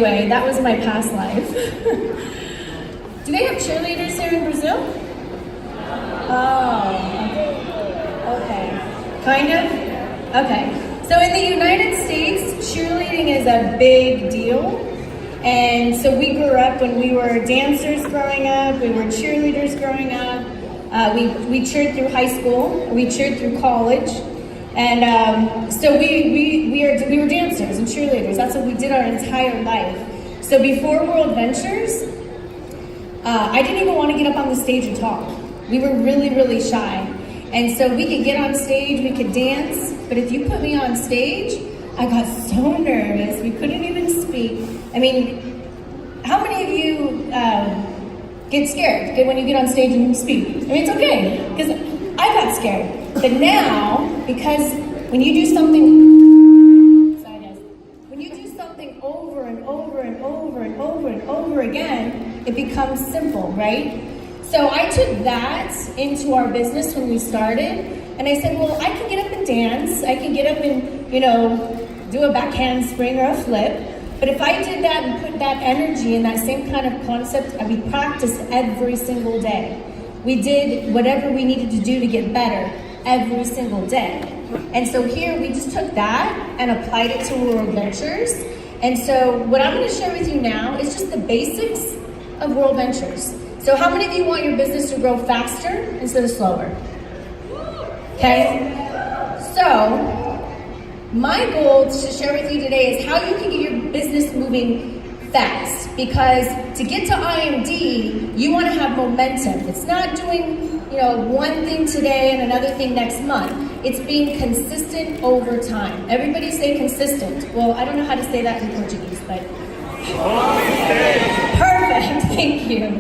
Anyway, that was my past life. Do they have cheerleaders here in Brazil? Oh, okay. Kind of? Okay. So in the United States, cheerleading is a big deal. And so we grew up when we were dancers growing up, we were cheerleaders growing up. We cheered through high school, we cheered through college. And so we were dancers and cheerleaders. That's what we did our entire life. So before Worldventures, I didn't even want to get up on the stage and talk. We were really, really shy. And so we could get on stage, we could dance, but if you put me on stage, I got so nervous, we couldn't even speak. I mean, how many of you get scared when you get on stage and speak? I mean, it's okay, because I got scared. But now, because when you do something over and over and over and over and over again, it becomes simple, right? So I took that into our business when we started, and I said, well, I can get up and dance, I can get up and, do a back handspring or a flip, but if I did that and put that energy and that same kind of concept, we practiced every single day. We did whatever we needed to do to get better every single day. And so here we just took that and applied it to Worldventures. And so what I'm going to share with you now is just the basics of Worldventures. So how many of you want your business to grow faster instead of slower? Okay? So my goal to share with you today is how you can get your business moving fast. Because to get to IMD, you want to have momentum. It's not doing one thing today and another thing next month. It's being consistent over time. Everybody say consistent. Well, I don't know how to say that in Portuguese, but perfect, thank you.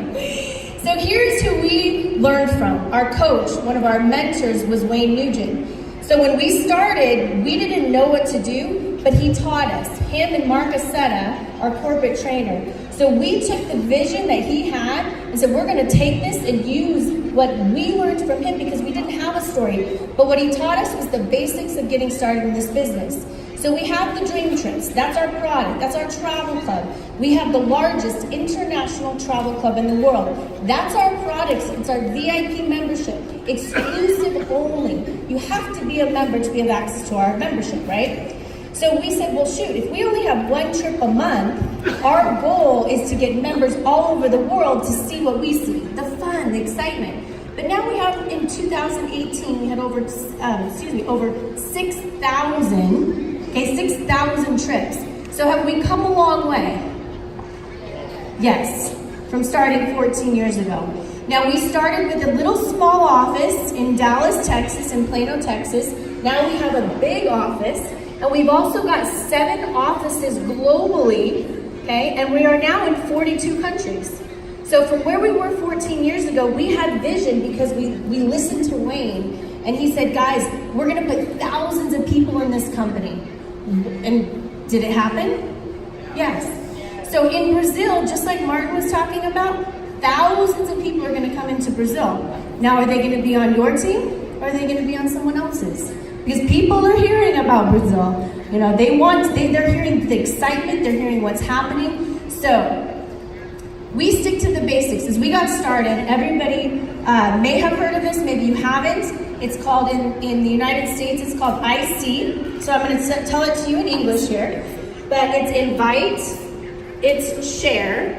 So here's who we learned from. Our coach, one of our mentors, was Wayne Nugent. So when we started, we didn't know what to do, but he taught us. Him and Mark Aceta, our corporate trainer. So we took the vision that he had and said, we're going to take this and use what we learned from him because we didn't have a story. But what he taught us was the basics of getting started in this business. So we have the Dream Trips. That's our product. That's our travel club. We have the largest international travel club in the world. That's our product. It's our VIP membership. Exclusive only. You have to be a member to have access to our membership, right? So we said, well, shoot, if we only have one trip a month, our goal is to get members all over the world to see what we see, the fun, the excitement. But now we have, in 2018, we had over 6,000 trips. So have we come a long way? Yes, from starting 14 years ago. Now we started with a little small office in Dallas, Texas, in Plano, Texas. Now we have a big office. And we've also got 7 offices globally, okay? And we are now in 42 countries. So from where we were 14 years ago, we had vision because we listened to Wayne. And he said, guys, we're gonna put thousands of people in this company. And did it happen? Yes. So in Brazil, just like Martin was talking about, thousands of people are gonna come into Brazil. Now, are they gonna be on your team or are they gonna be on someone else's? Because people are hearing about Brazil. They're hearing the excitement, they're hearing what's happening. So we stick to the basics. As we got started, everybody may have heard of this, maybe you haven't. It's called, in the United States, it's called IC. So I'm gonna tell it to you in English here. But it's invite, it's share,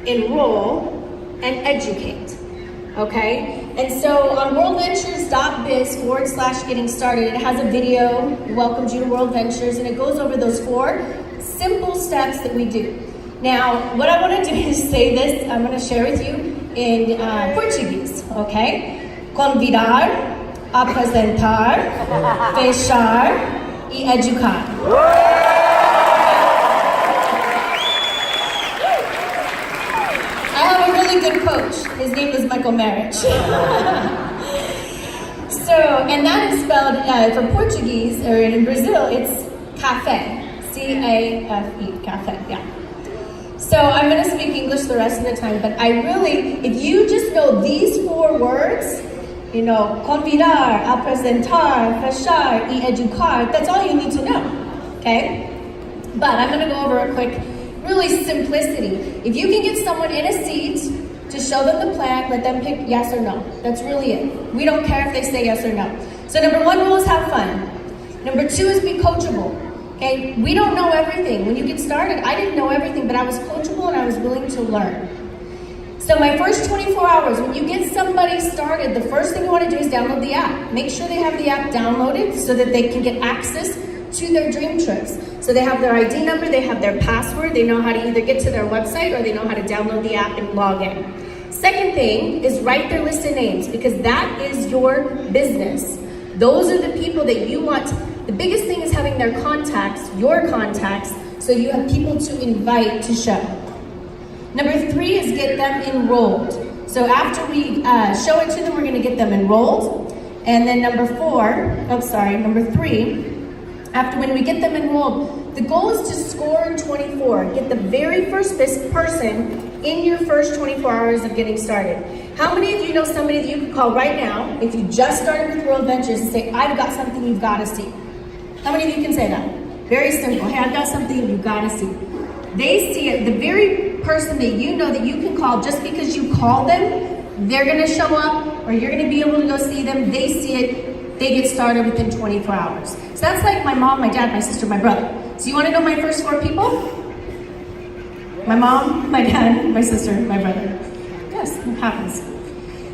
enroll, and educate. Okay? And so on worldventures.biz/getting started, it has a video, it welcomes you to Worldventures, and it goes over those 4 simple steps that we do. Now, what I want to do is say this, I'm going to share with you in Portuguese, okay? Convidar, apresentar, fechar e educar. I have a really good coach. His name is Michael Marich. So, and that is spelled, for Portuguese, or in Brazil, it's café. C-A-F-E, café, yeah. So I'm going to speak English the rest of the time, but if you just know these 4 words, convidar, apresentar, fechar e educar, that's all you need to know, okay? But I'm going to go over a quick really simplicity. If you can get someone in a seat to show them the plan, let them pick yes or no. That's really it. We don't care if they say yes or no. So number 1 rule is have fun. Number 2 is be coachable. Okay, we don't know everything. When you get started, I didn't know everything, but I was coachable and I was willing to learn. So my first 24 hours, when you get somebody started, the first thing you want to do is download the app. Make sure they have the app downloaded so that they can get access to their dream trips. So they have their ID number, they have their password, they know how to either get to their website or they know how to download the app and log in. Second thing is write their list of names, because that is your business. Those are the people that you want. The biggest thing is having their contacts, your contacts, so you have people to invite to show. Number 3 is get them enrolled. So after we show it to them, we're gonna get them enrolled. And then number 3, after when we get them enrolled, the goal is to score in 24. Get the very first person in your first 24 hours of getting started. How many of you know somebody that you can call right now, if you just started with World Ventures, and say, I've got something you've got to see? How many of you can say that? Very simple. Hey, I've got something you've got to see. They see it. The very person that you know that you can call, just because you call them, they're going to show up, or you're going to be able to go see them. They see it. They get started within 24 hours. So that's like my mom, my dad, my sister, my brother. So you want to know my first 4 people? My mom, my dad, my sister, my brother. Yes, it happens.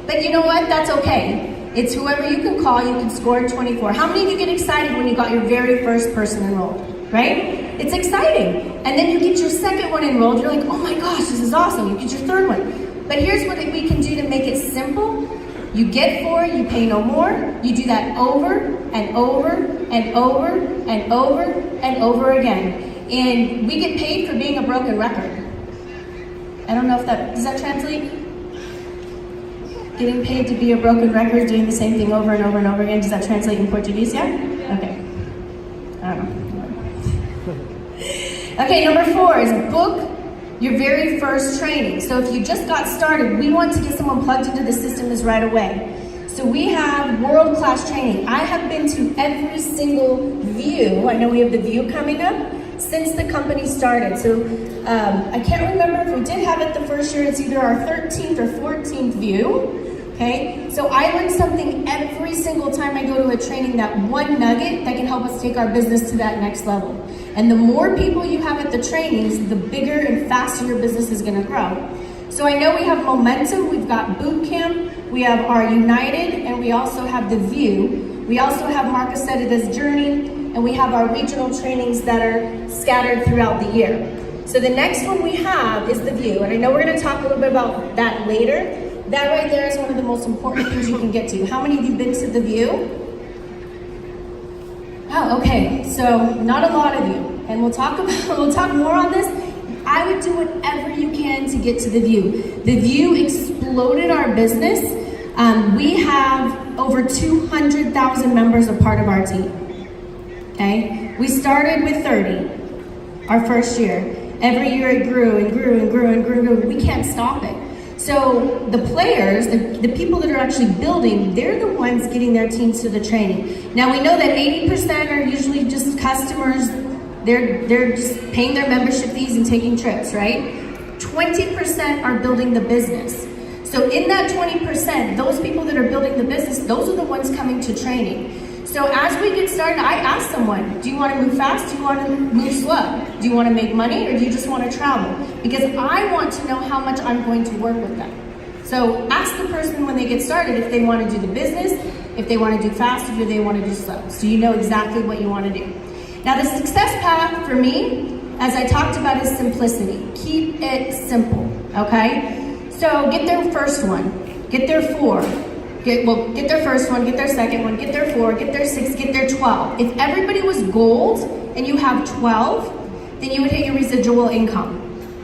But you know what? That's okay. It's whoever you can call, you can score in 24. How many of you get excited when you got your very first person enrolled, right? It's exciting. And then you get your second one enrolled, you're like, oh my gosh, this is awesome. You get your third one. But here's what we can do to make it simple. You get 4, you pay no more. You do that over and over and over and over and over again. And we get paid for being a broken record. I don't know if does that translate? Getting paid to be a broken record, doing the same thing over and over and over again. Does that translate in Portuguese yet? Okay. I don't know. Okay, number 4 is book your very first training. So if you just got started, we want to get someone plugged into the system right away. So we have world-class training. I have been to every single view. I know we have the view coming up since the company started. So I can't remember if we did have it the first year. It's either our 13th or 14th view. Okay, so I learn something every single time I go to a training, that one nugget that can help us take our business to that next level. And the more people you have at the trainings, the bigger and faster your business is gonna grow. So I know we have momentum, we've got boot camp, we have our United, and we also have the View. We also have Marcus said it as Journey, and we have our regional trainings that are scattered throughout the year. So the next one we have is the View, and I know we're gonna talk a little bit about that later. That right there is one of the most important things you can get to. How many of you been to the View? Oh, okay, so not a lot of you. And we'll talk more on this. I would do whatever you can to get to the View. The View exploded our business. We have over 200,000 members a part of our team. Okay? We started with 30 our first year. Every year it grew and grew and grew and grew and grew. We can't stop it. So the players, the people that are actually building, they're the ones getting their teams to the training. Now we know that 80% are usually just customers. They're just paying their membership fees and taking trips, right? 20% are building the business. So in that 20%, those people that are building the business, those are the ones coming to training. So as we get started, I ask someone, do you want to move fast? Do you want to move slow? Do you want to make money, or do you just want to travel? Because I want to know how much I'm going to work with them. So ask the person when they get started if they want to do the business, if they want to do fast, or if they want to do slow. So you know exactly what you want to do. Now the success path for me, as I talked about, is simplicity. Keep it simple, okay? So get their first one, get their 4. Get their first one, get their second one, get their 4, get their 6, get their 12. If everybody was gold and you have 12, then you would hit your residual income.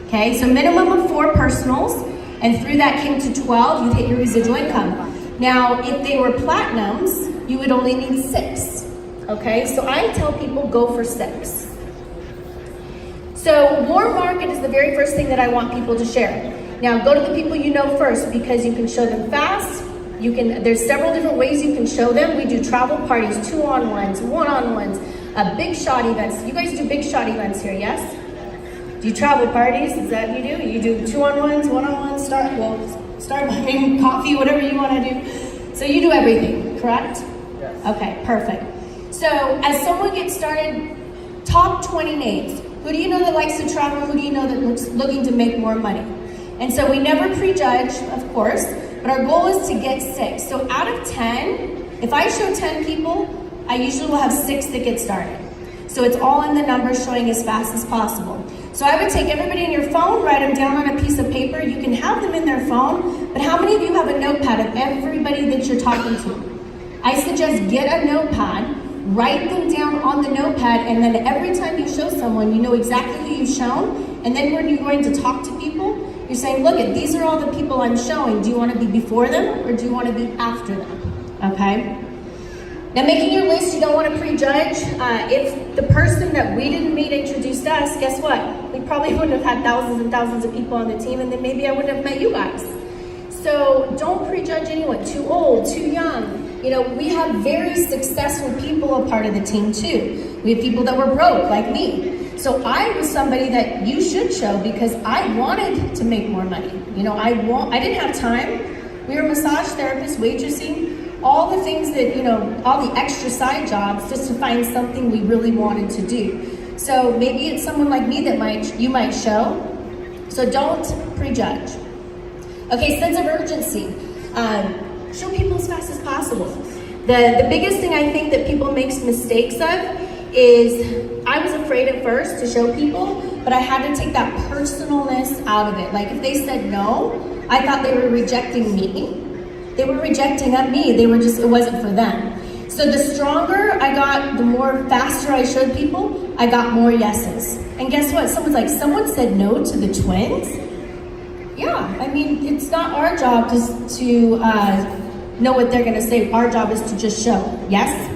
Okay, so minimum of 4 personals, and through that came to 12, you'd hit your residual income. Now, if they were platinums, you would only need 6. Okay, so I tell people go for 6. So warm market is the very first thing that I want people to share. Now, go to the people you know first, because you can show them fast. There's several different ways you can show them. We do travel parties, 2-on-1s, 1-on-1s, big shot events. You guys do big shot events here, yes? Do you travel parties? Is that what you do? You do 2-on-1s, 1-on-1s, start buying coffee, whatever you want to do. So you do everything, correct? Yes. Okay, perfect. So as someone gets started, top 20 names. Who do you know that likes to travel? Who do you know that looking to make more money? And so we never prejudge, of course, but our goal is to get 6. So out of 10, if I show 10 people, I usually will have 6 that get started. So it's all in the numbers, showing as fast as possible. So I would take everybody in your phone, write them down on a piece of paper. You can have them in their phone, but how many of you have a notepad of everybody that you're talking to? I suggest get a notepad, write them down on the notepad, and then every time you show someone, you know exactly who you've shown, and then when you're going to talk to people, you're saying, look, these are all the people I'm showing. Do you want to be before them, or do you want to be after them? Okay? Now, making your list, you don't want to prejudge. If the person that we didn't meet introduced us, guess what? We probably wouldn't have had thousands and thousands of people on the team, and then maybe I wouldn't have met you guys. So don't prejudge anyone, too old, too young. You know, we have very successful people a part of the team too. We have people that were broke, like me. So I was somebody that you should show because I wanted to make more money. You know, I didn't have time. We were massage therapists, waitressing, all the things that, you know, all the extra side jobs just to find something we really wanted to do. So maybe it's someone like me that you might show. So don't prejudge. Okay, sense of urgency. Show people as fast as possible. The biggest thing I think that people make mistakes of is, I was afraid at first to show people, but I had to take that personalness out of it. Like if they said no, I thought they were rejecting me. They were rejecting me. They were just, it wasn't for them. So the stronger I got, the more faster I showed people, I got more yeses. And guess what? Someone's like, someone said no to the twins? Yeah, I mean, it's not our job to know what they're gonna say. Our job is to just show. Yes?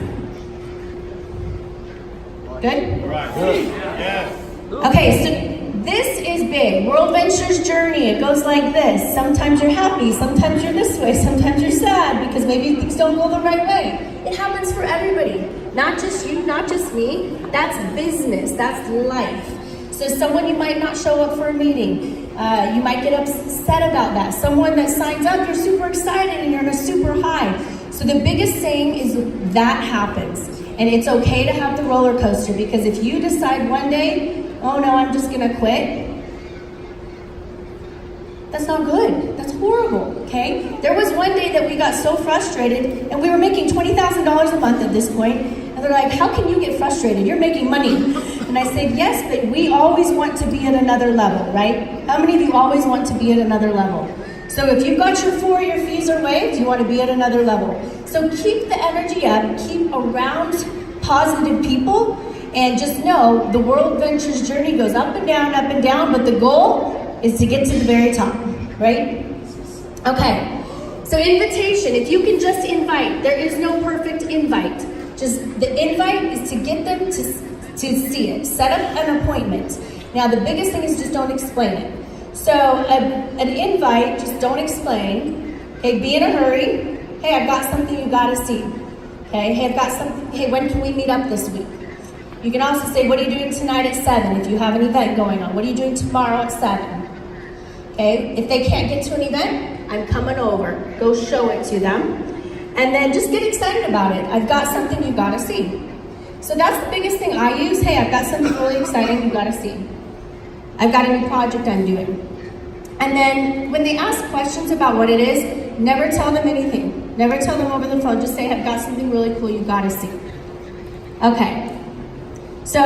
Good? All right. Good. Yes. Okay, so this is big. Worldventures journey. It goes like this. Sometimes you're happy, sometimes you're this way, sometimes you're sad because maybe things don't go the right way. It happens for everybody. Not just you, not just me. That's business, that's life. So someone you might not show up for a meeting. You might get upset about that. Someone that signs up, you're super excited and you're in a super high. So the biggest thing is that happens. And it's okay to have the roller coaster, because if you decide one day, oh no, I'm just gonna quit, that's not good. That's horrible, okay? There was one day that we got so frustrated, and we were making $20,000 a month at this point, and they're like, how can you get frustrated? You're making money. And I said, yes, but we always want to be at another level, right? How many of you always want to be at another level? So if you've got your 4-year fees are waived, you want to be at another level. So keep the energy up, keep around positive people, and just know the Worldventures journey goes up and down, but the goal is to get to the very top, right? Okay, so invitation, if you can just invite, there is no perfect invite. Just the invite is to get them to see it. Set up an appointment. Now the biggest thing is just don't explain it. So an invite, just don't explain. Okay, be in a hurry. Hey, I've got something you gotta see. Okay, hey, I've got something, hey, when can we meet up this week? You can also say, what are you doing tonight at 7 if you have an event going on? What are you doing tomorrow at 7? Okay, if they can't get to an event, I'm coming over. Go show it to them. And then just get excited about it. I've got something you gotta see. So that's the biggest thing I use. Hey, I've got something really exciting you gotta see. I've got a new project I'm doing. And then when they ask questions about what it is, never tell them anything. Never tell them over the phone. Just say, I've got something really cool you gotta see. Okay. So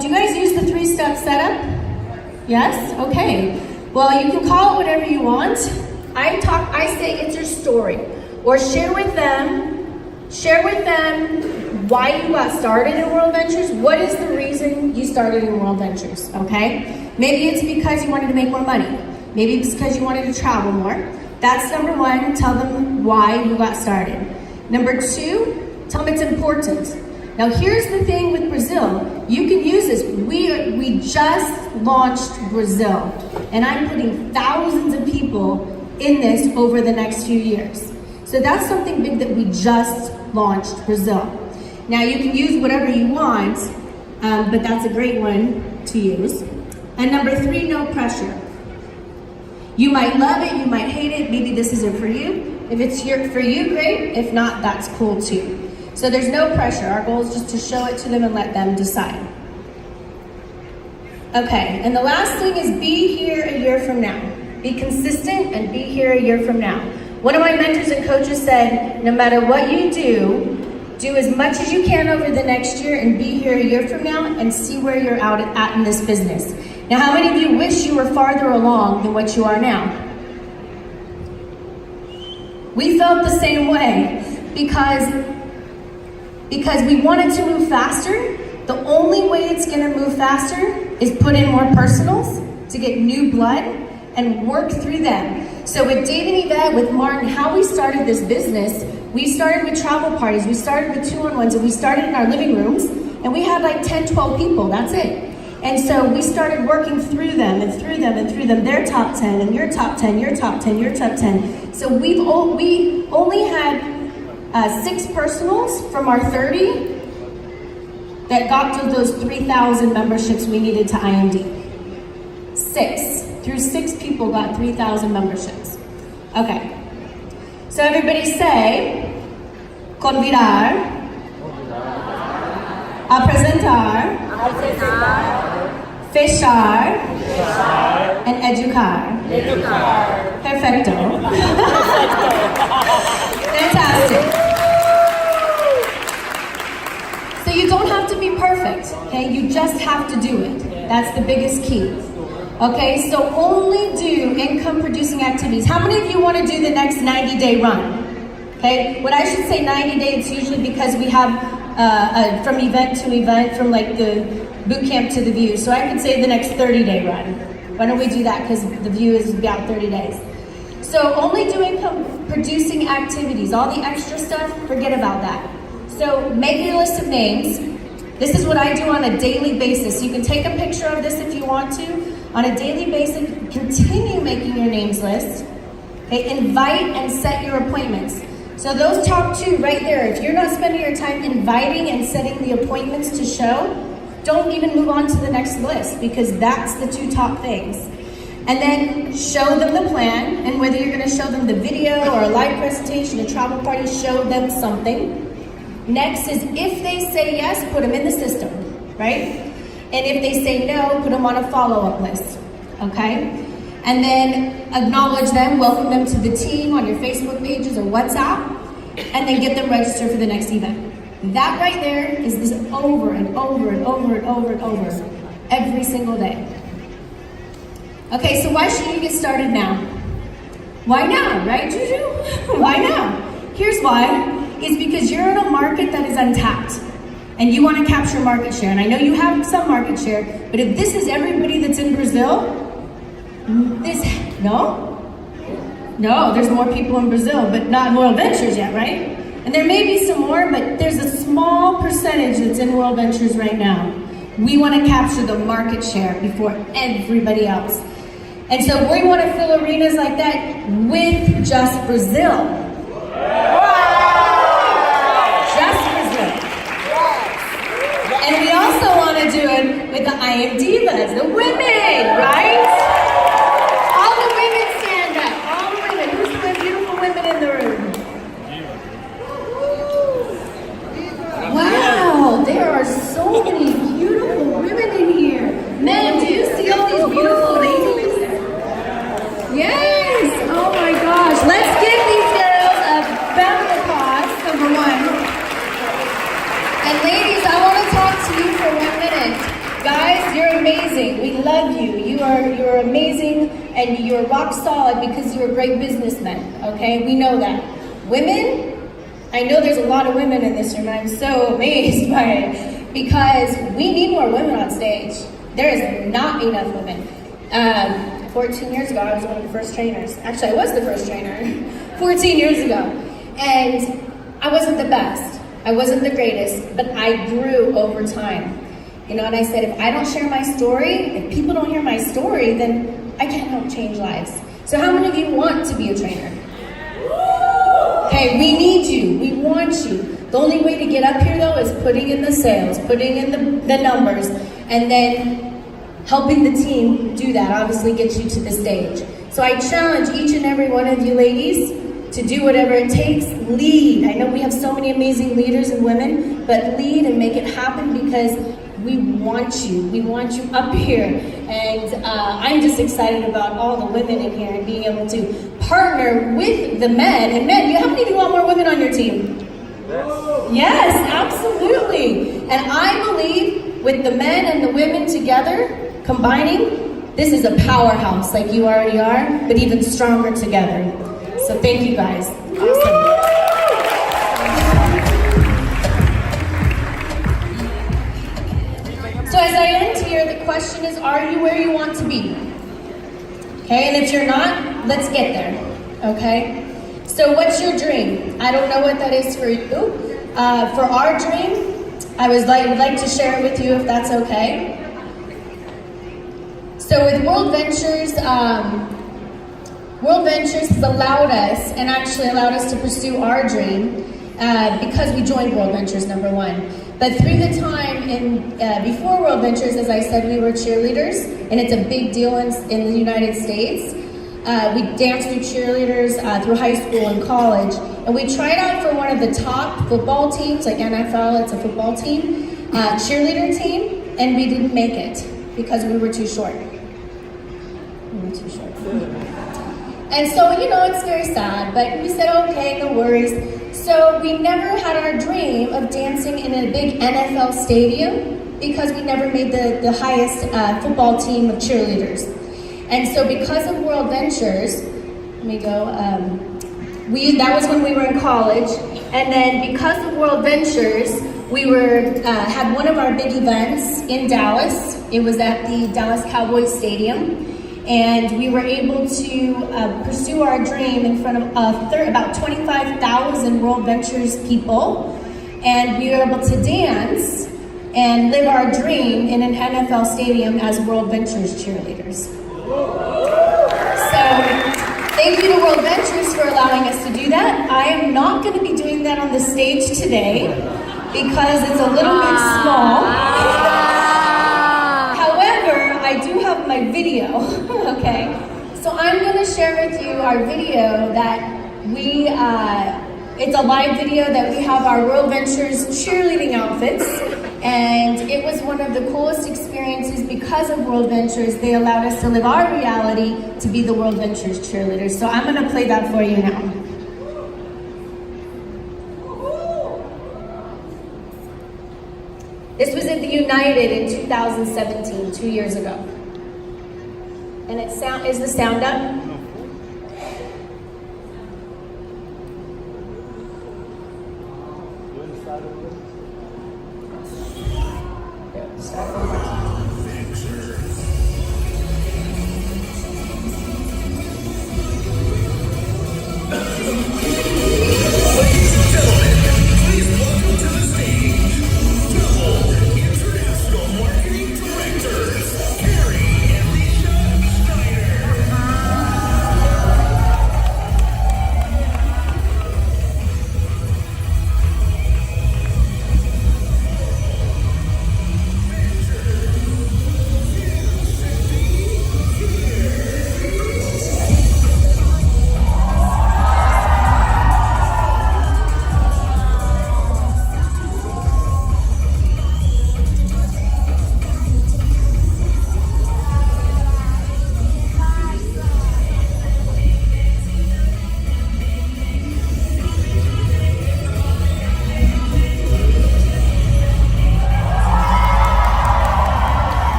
do you guys use the 3-step setup? Yes? Okay. Well, you can call it whatever you want. I say it's your story. Or share with them why you got started in Worldventures. What is the reason you started in Worldventures, okay? Maybe it's because you wanted to make more money. Maybe it's because you wanted to travel more. That's number 1, tell them why you got started. Number 2, tell them it's important. Now here's the thing with Brazil. You can use this. We just launched Brazil, and I'm putting thousands of people in this over the next few years. So that's something big that we just launched Brazil. Now you can use whatever you want, but that's a great one to use. And number 3, no pressure. You might love it, you might hate it, maybe this isn't for you. If it's for you, great. If not, that's cool too. So there's no pressure. Our goal is just to show it to them and let them decide. Okay, and the last thing is be here a year from now. Be consistent and be here a year from now. One of my mentors and coaches said, no matter what you do as much as you can over the next year and be here a year from now and see where you're at in this business. Now, how many of you wish you were farther along than what you are now? We felt the same way because we wanted to move faster. The only way it's gonna move faster is put in more personals to get new blood and work through them. So with Dave and Yvette, with Martin, how we started this business, we started with travel parties, we started with 2-on-1s, and we started in our living rooms, and we had like 10, 12 people, that's it. And so we started working through them and through them and through them, their top 10 and your top 10, your top 10, your top 10. So we only had 6 personals from our 30 that got to those 3,000 memberships we needed to IMD. 6. Through 6 people got 3,000 memberships. Okay. So everybody say, convidar, apresentar, fechar, and educar. Perfecto. Fantastic. So you don't have to be perfect, okay? You just have to do it. That's the biggest key. Okay, so only do income producing activities. How many of you want to do the next 90-day run? Okay, when I should say 90 days, it's usually because we have from event to event, from like the boot camp to the view. So I could say the next 30-day run. Why don't we do that? Because the view is about 30 days. So only do income producing activities. All the extra stuff, forget about that. So make your list of names. This is what I do on a daily basis. You can take a picture of this if you want to. On a daily basis, continue making your names list. Okay, invite and set your appointments. So those top 2 right there, if you're not spending your time inviting and setting the appointments to show, don't even move on to the next list, because that's the 2 top things. And then show them the plan, and whether you're gonna show them the video or a live presentation, a travel party, show them something. Next is, if they say yes, put them in the system, right? And if they say no, put them on a follow-up list, okay? And then acknowledge them, welcome them to the team on your Facebook pages or WhatsApp, and then get them registered for the next event. That right there is this over and over and over and over and over, every single day. Okay, so why should you get started now? Why now, right, Juju? Why now? Here's why. It's because you're in a market that is untapped. And you want to capture market share. And I know you have some market share, but if this is everybody that's in Brazil, no, there's more people in Brazil, but not in World Ventures yet, right? And there may be some more, but there's a small percentage that's in World Ventures right now. We want to capture the market share before everybody else. And so we want to fill arenas like that with just Brazil. And we also want to do it with the IMDivas, the women, right? All the women stand up. All the women. Who's the beautiful women in the room? Wow, there are so many beautiful women in here. Men, do you see all these beautiful ladies? Yes. Oh my gosh. Let's give these girls a round of applause, number 1. And ladies, I want to talk to you for 1 minute. Guys, you're amazing. We love you. You're amazing, and you're rock solid because you're great businessmen, okay? We know that. Women, I know there's a lot of women in this room, and I'm so amazed by it, because we need more women on stage. There is not enough women. 14 years ago, I was one of the first trainers. Actually, I was the first trainer 14 years ago. And I wasn't the best. I wasn't the greatest, but I grew over time. You know, and I said, if I don't share my story, if people don't hear my story, then I can't help change lives. So how many of you want to be a trainer? Okay, we need you. We want you. The only way to get up here, though, is putting in the sales, putting in the numbers, and then helping the team do that obviously gets you to the stage. So I challenge each and every one of you ladies to do whatever it takes. Lead. I know we have so many amazing leaders and women, but lead and make it happen, because we want you. We want you up here. And I'm just excited about all the women in here and being able to partner with the men. And men, how many of you want more women on your team? Yes, absolutely. And I believe with the men and the women together, combining, this is a powerhouse like you already are, but even stronger together. So thank you guys. Awesome. So as I end here, the question is, are you where you want to be? Okay, and if you're not, let's get there. Okay? So what's your dream? I don't know what that is for you. For our dream, I would like to share it with you if that's okay. So with World Ventures has allowed us, and actually allowed us to pursue our dream because we joined World Ventures, number one. But through the time before World Ventures, as I said, we were cheerleaders, and it's a big deal in the United States. We danced through cheerleaders through high school and college, and we tried out for one of the top football teams, like NFL, it's a football team, cheerleader team, and we didn't make it because we were too short. We were too short. And so, it's very sad, but we said, okay, no worries. So we never had our dream of dancing in a big NFL stadium because we never made the highest football team of cheerleaders. And so because of World Ventures, let me go, that was when we were in college. And then because of World Ventures, we had one of our big events in Dallas. It was at the Dallas Cowboys Stadium. And we were able to pursue our dream in front of about 25,000 World Ventures people. And we were able to dance and live our dream in an NFL stadium as World Ventures cheerleaders. So thank you to World Ventures for allowing us to do that. I am not going to be doing that on the stage today because it's a little bit small. I do have my video, okay? So I'm gonna share with you our video that it's a live video that we have our World Ventures cheerleading outfits, and it was one of the coolest experiences because of World Ventures. They allowed us to live our reality to be the World Ventures cheerleaders. So I'm gonna play that for you now. This was at the United in 2017, 2 years ago. And is the sound up?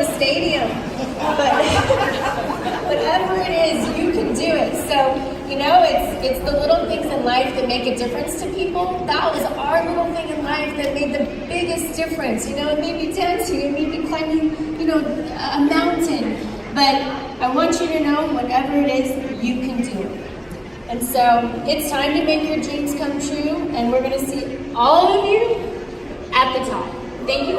the stadium. But whatever it is, you can do it. So, you know, it's the little things in life that make a difference to people. That was our little thing in life that made the biggest difference. You know, it may be dancing, it may be climbing, you know, a mountain. But I want you to know, whatever it is, you can do it. And so it's time to make your dreams come true, and we're going to see all of you at the top. Thank you.